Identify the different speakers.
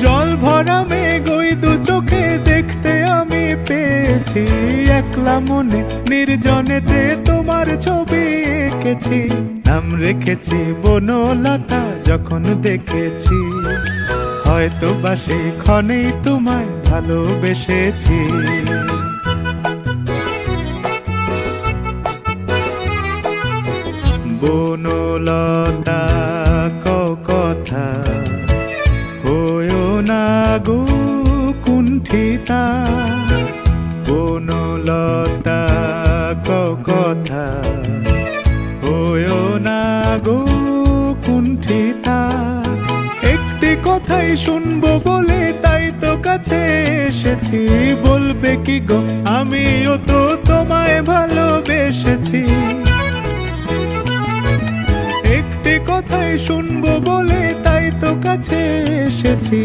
Speaker 1: জল ভরা মেঘ ওই দু চোখে দেখতে আমি পেয়েছি, একলা মনে নির্জনেতে তোমার ছবি এঁকেছি। নাম রেখেছি বনলতা যখন দেখেছি, হয়তো বা সেই ক্ষণেই তোমায় ভালোবেসেছি। বনলতা কথা হয়ো না গো কুণ্ঠিতা, বনলতা কথা হয়ো না গো কুণ্ঠিতা। একটি কথাই শুনবো বলে তাই তো কাছে এসেছি, বলবে কি গো আমিও তো তোমায় ভালোবেসেছি। একটি কথাই শুনবো বলে তাই তো কাছে এসেছি,